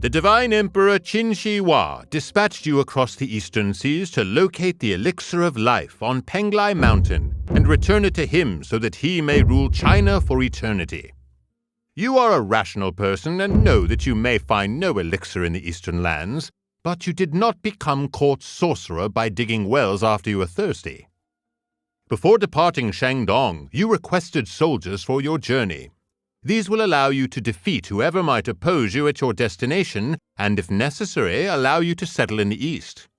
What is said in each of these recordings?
The divine Emperor Qin Shi Hua dispatched you across the eastern seas to locate the elixir of life on Penglai Mountain and return it to him so that he may rule China for eternity. You are a rational person and know that you may find no elixir in the eastern lands, but you did not become court sorcerer by digging wells after you were thirsty. Before departing Shandong, you requested soldiers for your journey. These will allow you to defeat whoever might oppose you at your destination and, if necessary, allow you to settle in the east.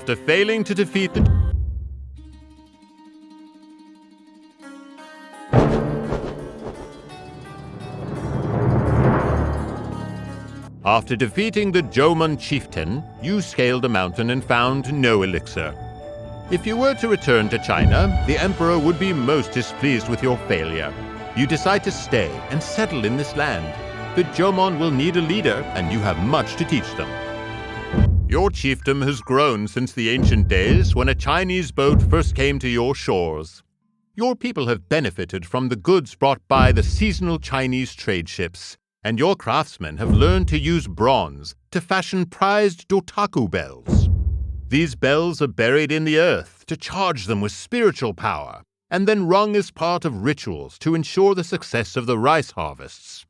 After failing to defeat the After defeating the Jomon chieftain, you scaled a mountain and found no elixir. If you were to return to China, the emperor would be most displeased with your failure. You decide to stay and settle in this land. The Jomon will need a leader, and you have much to teach them. Your chiefdom has grown since the ancient days when a Chinese boat first came to your shores. Your people have benefited from the goods brought by the seasonal Chinese trade ships, and your craftsmen have learned to use bronze to fashion prized dotaku bells. These bells are buried in the earth to charge them with spiritual power, and then rung as part of rituals to ensure the success of the rice harvests.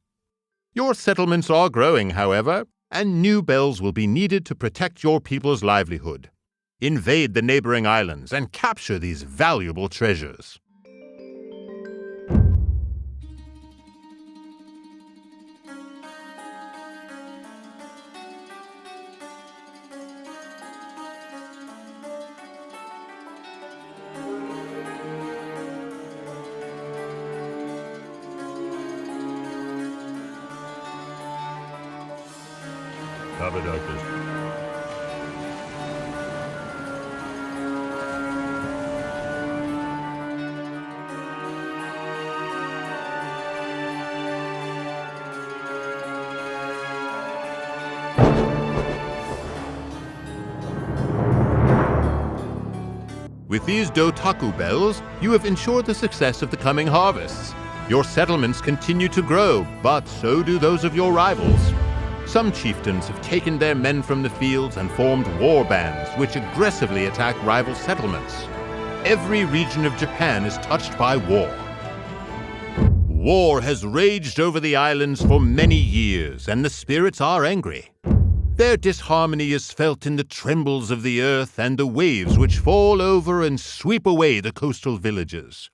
Your settlements are growing, however, and new bells will be needed to protect your people's livelihood. Invade the neighboring islands and capture these valuable treasures. With these Dotaku bells, you have ensured the success of the coming harvests. Your settlements continue to grow, but so do those of your rivals. Some chieftains have taken their men from the fields and formed war bands, which aggressively attack rival settlements. Every region of Japan is touched by war. War has raged over the islands for many years, and the spirits are angry. Their disharmony is felt in the trembles of the earth and the waves which fall over and sweep away the coastal villages.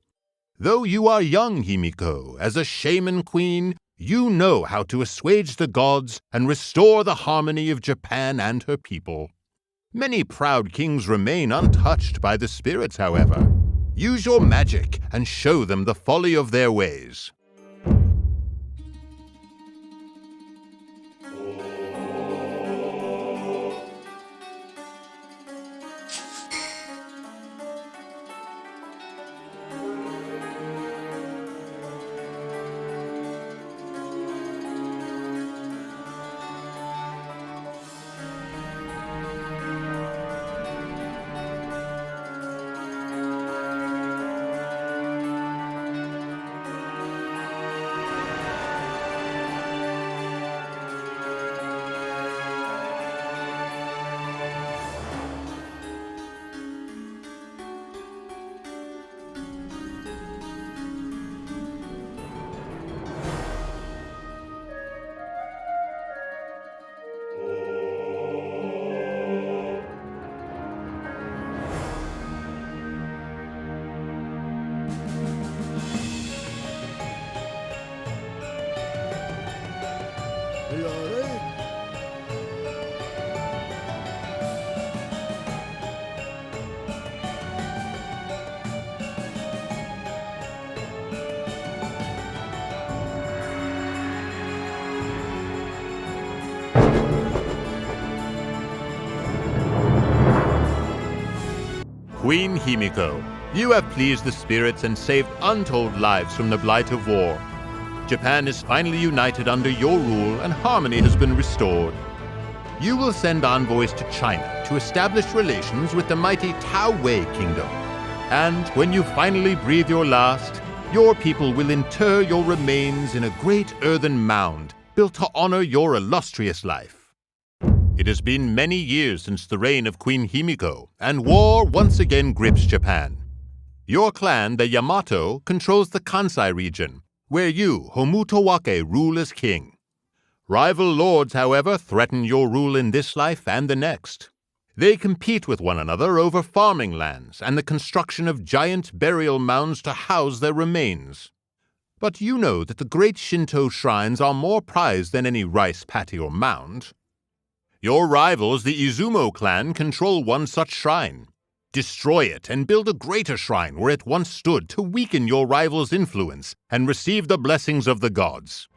Though you are young, Himiko, as a shaman queen, you know how to assuage the gods and restore the harmony of Japan and her people. Many proud kings remain untouched by the spirits, however. Use your magic and show them the folly of their ways. Queen Himiko, you have pleased the spirits and saved untold lives from the blight of war. Japan is finally united under your rule and harmony has been restored. You will send envoys to China to establish relations with the mighty Tao Wei kingdom. And when you finally breathe your last, your people will inter your remains in a great earthen mound built to honor your illustrious life. It has been many years since the reign of Queen Himiko, and war once again grips Japan. Your clan, the Yamato, controls the Kansai region, where you, Homutowake, rule as king. Rival lords, however, threaten your rule in this life and the next. They compete with one another over farming lands and the construction of giant burial mounds to house their remains. But you know that the great Shinto shrines are more prized than any rice paddy or mound. Your rivals, the Izumo clan, control one such shrine. Destroy it and build a greater shrine where it once stood to weaken your rival's influence and receive the blessings of the gods.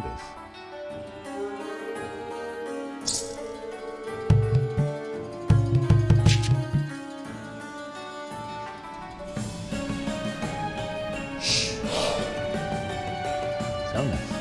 canvas. So nice.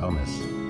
Thomas.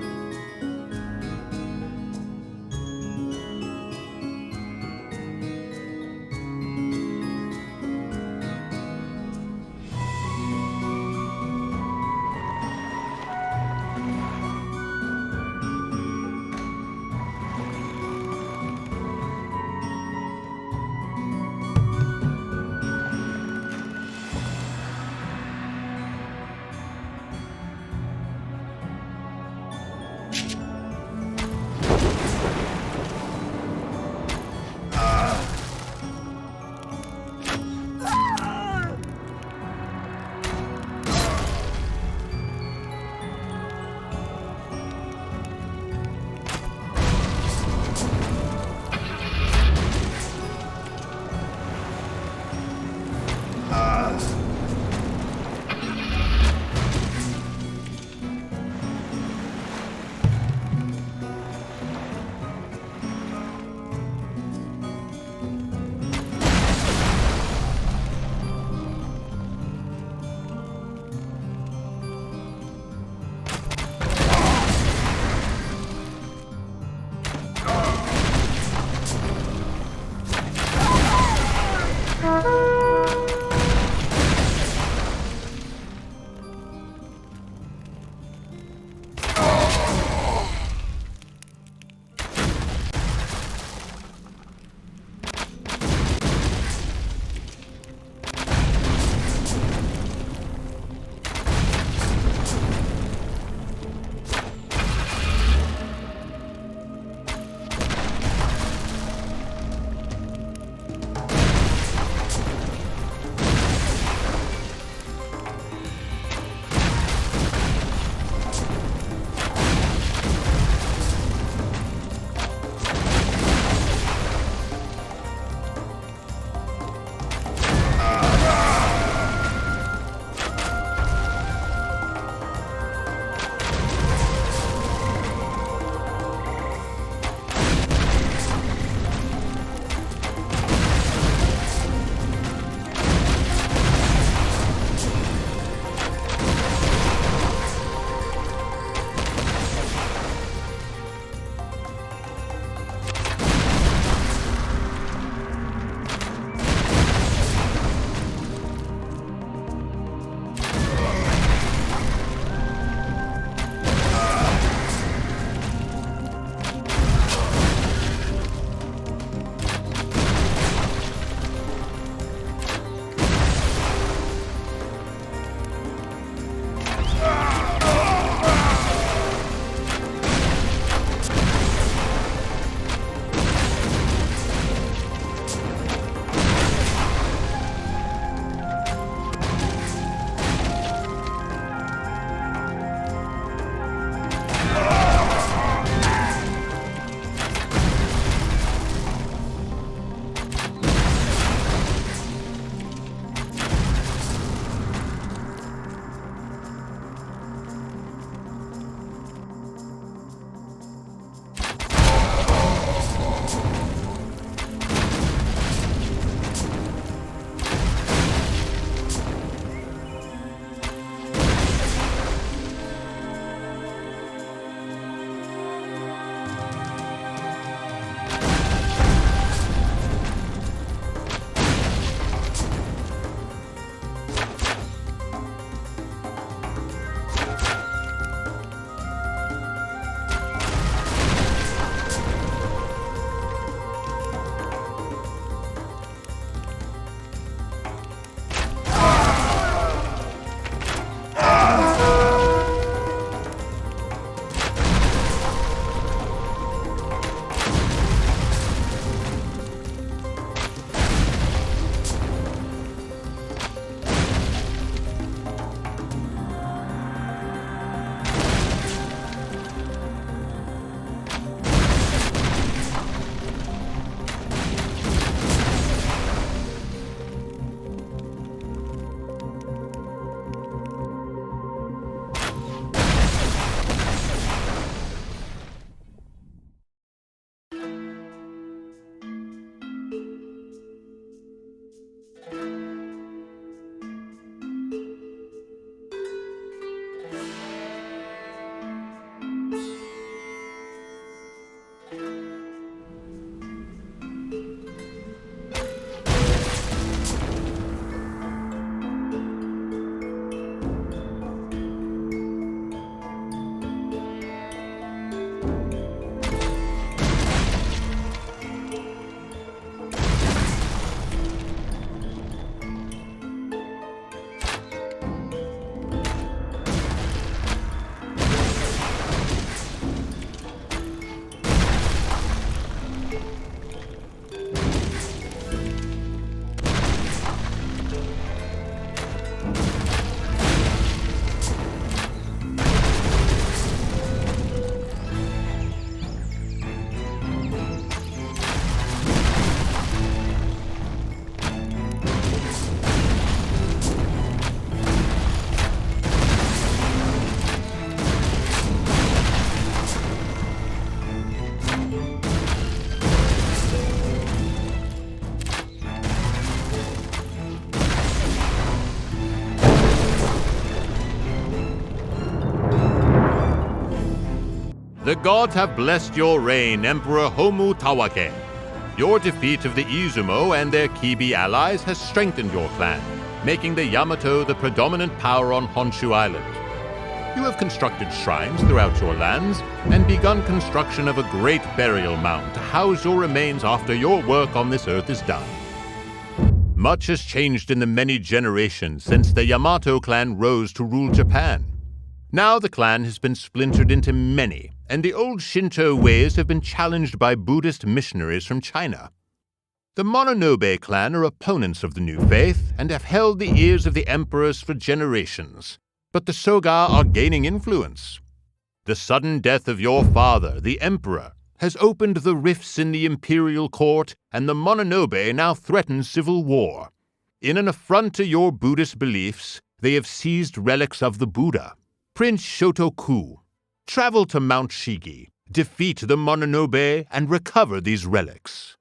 The gods have blessed your reign, Emperor Homu Tawake. Your defeat of the Izumo and their Kibi allies has strengthened your clan, making the Yamato the predominant power on Honshu Island. You have constructed shrines throughout your lands and begun construction of a great burial mound to house your remains after your work on this earth is done. Much has changed in the many generations since the Yamato clan rose to rule Japan. Now the clan has been splintered into many, and the old Shinto ways have been challenged by Buddhist missionaries from China. The Mononobe clan are opponents of the new faith and have held the ears of the emperors for generations, but the Soga are gaining influence. The sudden death of your father, the emperor, has opened the rifts in the imperial court, and the Mononobe now threaten civil war. In an affront to your Buddhist beliefs, they have seized relics of the Buddha. Prince Shotoku, travel to Mount Shigi, defeat the Mononobe, and recover these relics.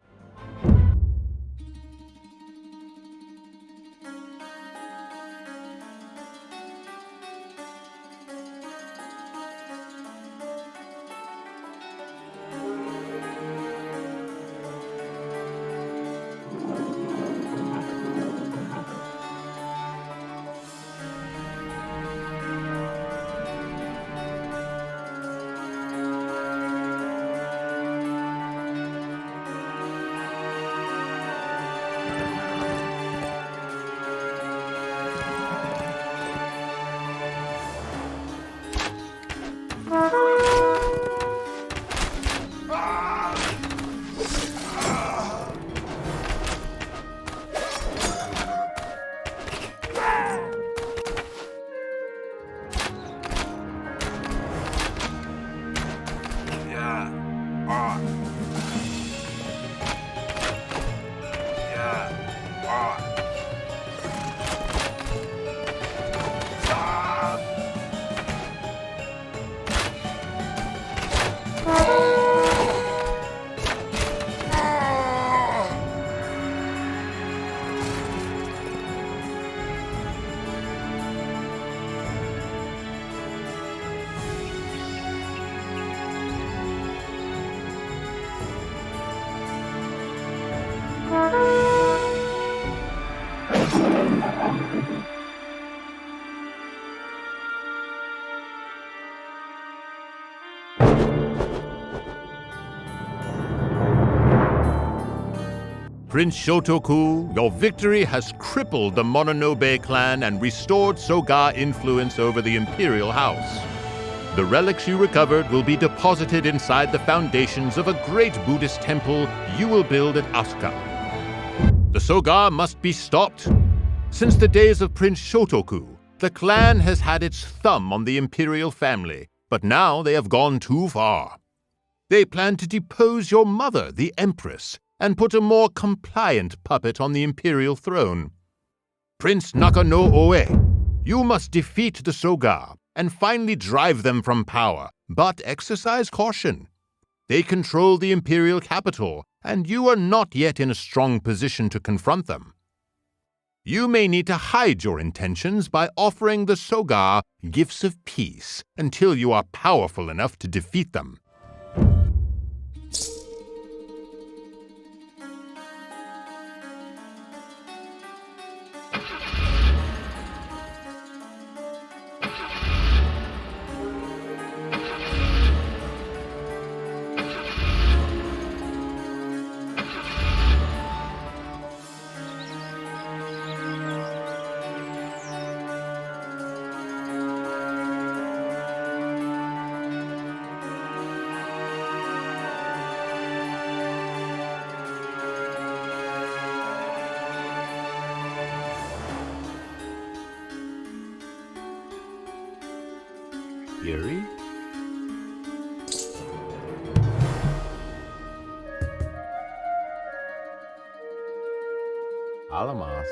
Prince Shotoku, your victory has crippled the Mononobe clan and restored Soga influence over the imperial house. The relics you recovered will be deposited inside the foundations of a great Buddhist temple you will build at Asuka. The Soga must be stopped. Since the days of Prince Shotoku, the clan has had its thumb on the imperial family, but now they have gone too far. They plan to depose your mother, the Empress, and put a more compliant puppet on the imperial throne. Prince Nakano Oe, you must defeat the Soga and finally drive them from power, but exercise caution. They control the imperial capital, and you are not yet in a strong position to confront them. You may need to hide your intentions by offering the Soga gifts of peace until you are powerful enough to defeat them. Yuri? Alamos.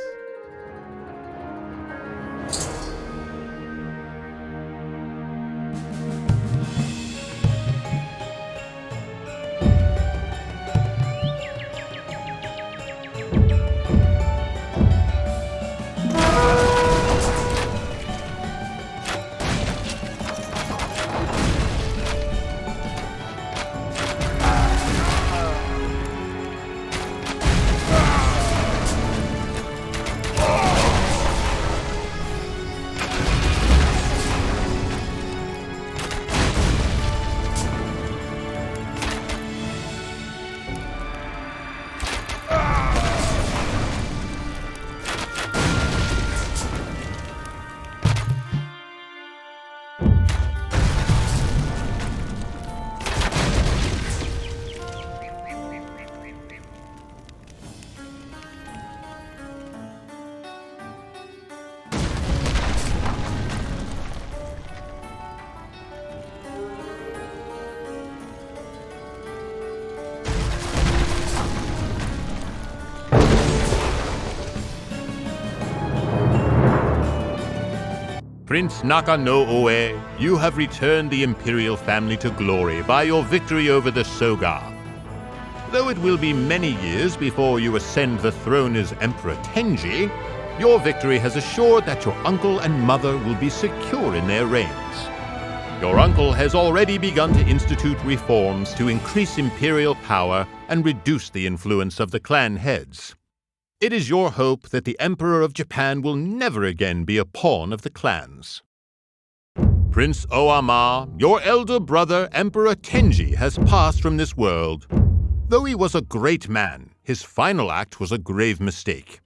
Prince Nakano-Oe, you have returned the imperial family to glory by your victory over the Soga. Though it will be many years before you ascend the throne as Emperor Tenji, your victory has assured that your uncle and mother will be secure in their reigns. Your uncle has already begun to institute reforms to increase imperial power and reduce the influence of the clan heads. It is your hope that the Emperor of Japan will never again be a pawn of the clans. Prince Oama, your elder brother, Emperor Tenji, has passed from this world. Though he was a great man, his final act was a grave mistake.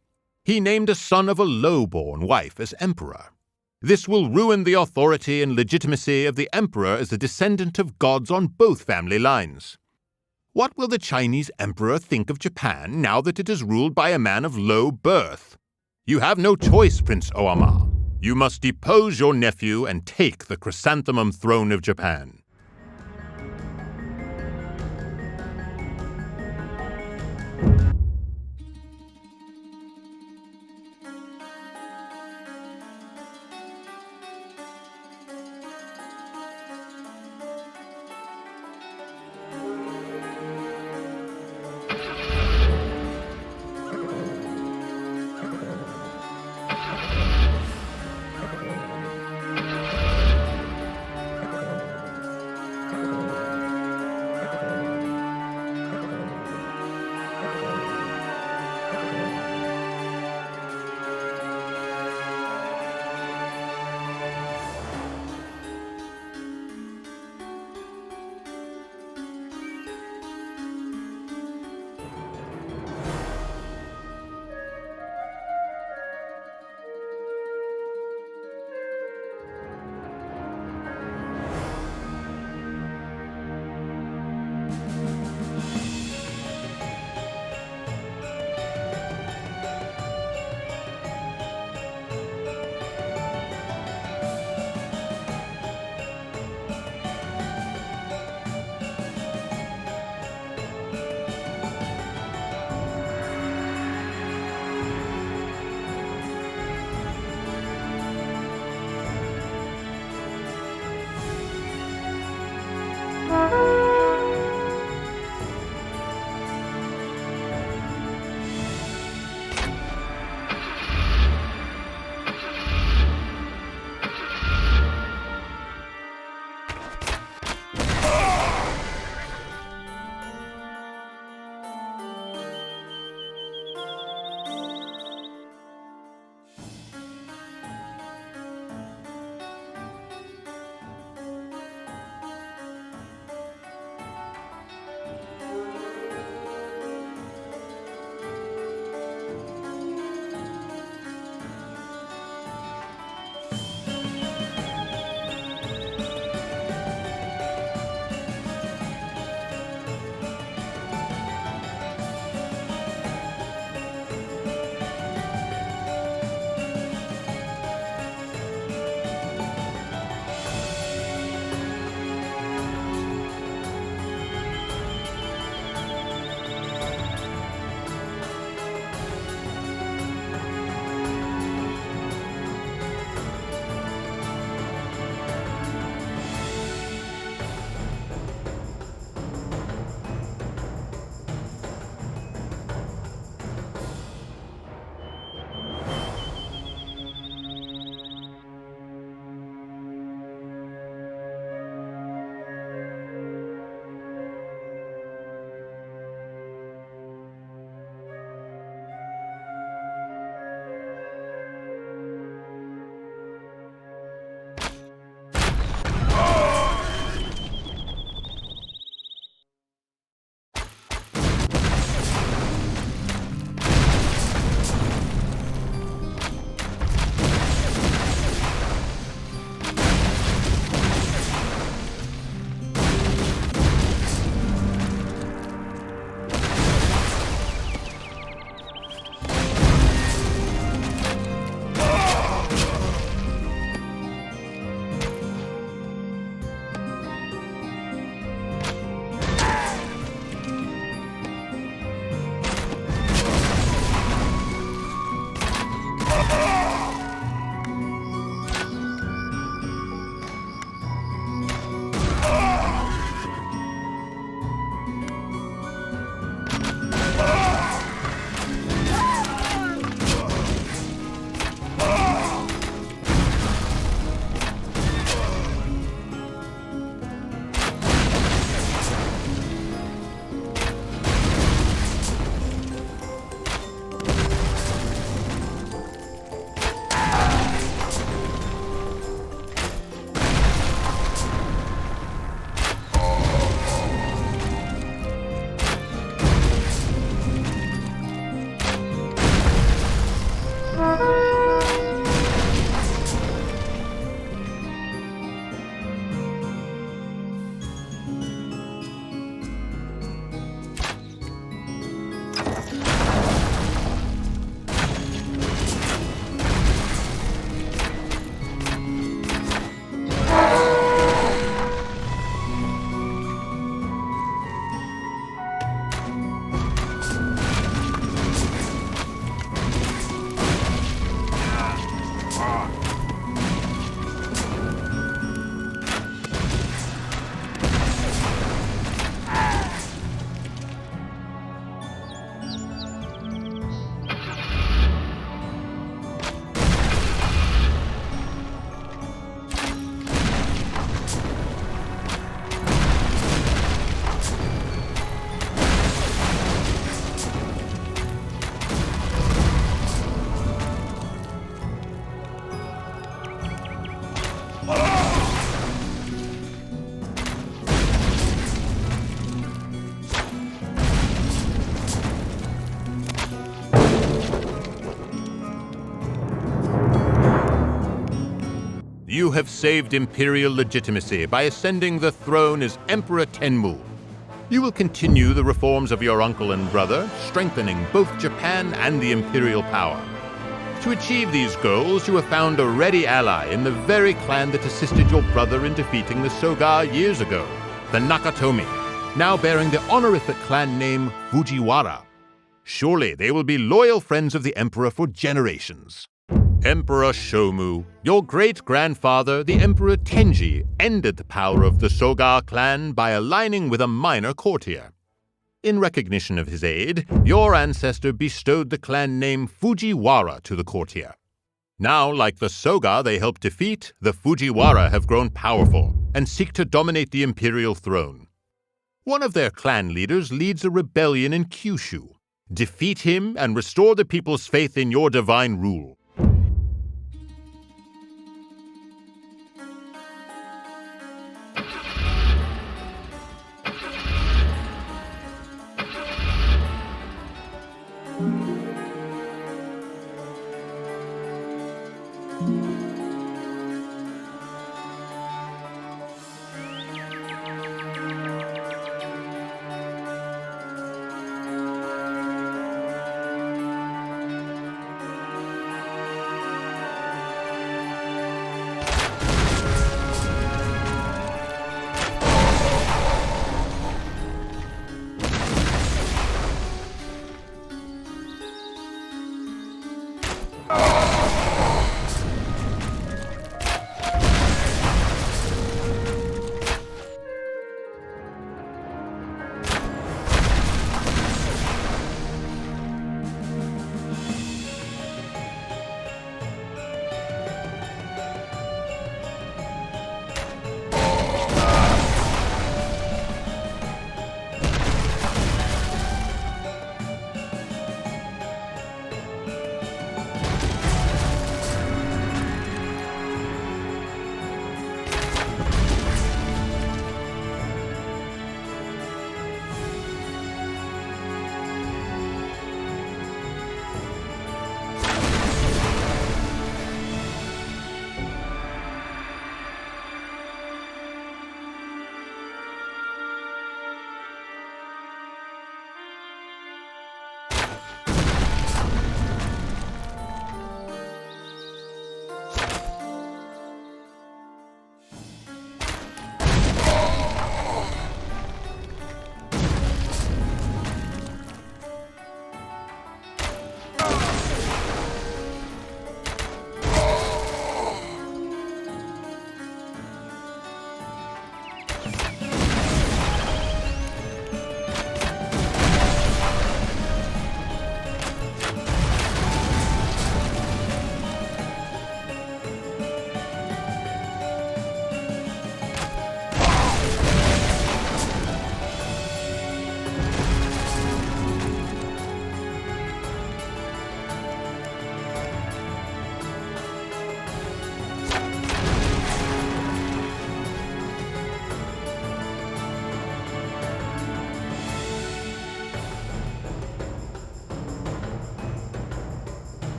He named a son of a low-born wife as emperor. This will ruin the authority and legitimacy of the emperor as a descendant of gods on both family lines. What will the Chinese emperor think of Japan now that it is ruled by a man of low birth? You have no choice, Prince Oama. You must depose your nephew and take the chrysanthemum throne of Japan. You have saved imperial legitimacy by ascending the throne as Emperor Tenmu. You will continue the reforms of your uncle and brother, strengthening both Japan and the imperial power. To achieve these goals, you have found a ready ally in the very clan that assisted your brother in defeating the Soga years ago, the Nakatomi, now bearing the honorific clan name Fujiwara. Surely they will be loyal friends of the Emperor for generations. Emperor Shomu, your great-grandfather, the Emperor Tenji, ended the power of the Soga clan by aligning with a minor courtier. In recognition of his aid, your ancestor bestowed the clan name Fujiwara to the courtier. Now, like the Soga they helped defeat, the Fujiwara have grown powerful and seek to dominate the imperial throne. One of their clan leaders leads a rebellion in Kyushu. Defeat him and restore the people's faith in your divine rule.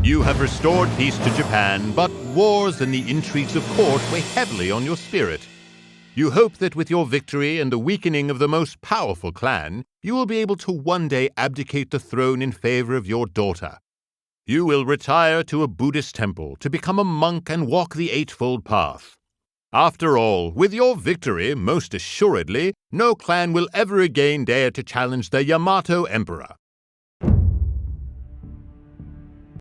You have restored peace to Japan, but wars and the intrigues of court weigh heavily on your spirit. You hope that with your victory and the weakening of the most powerful clan, you will be able to one day abdicate the throne in favor of your daughter. You will retire to a Buddhist temple to become a monk and walk the Eightfold Path. After all, with your victory, most assuredly, no clan will ever again dare to challenge the Yamato Emperor.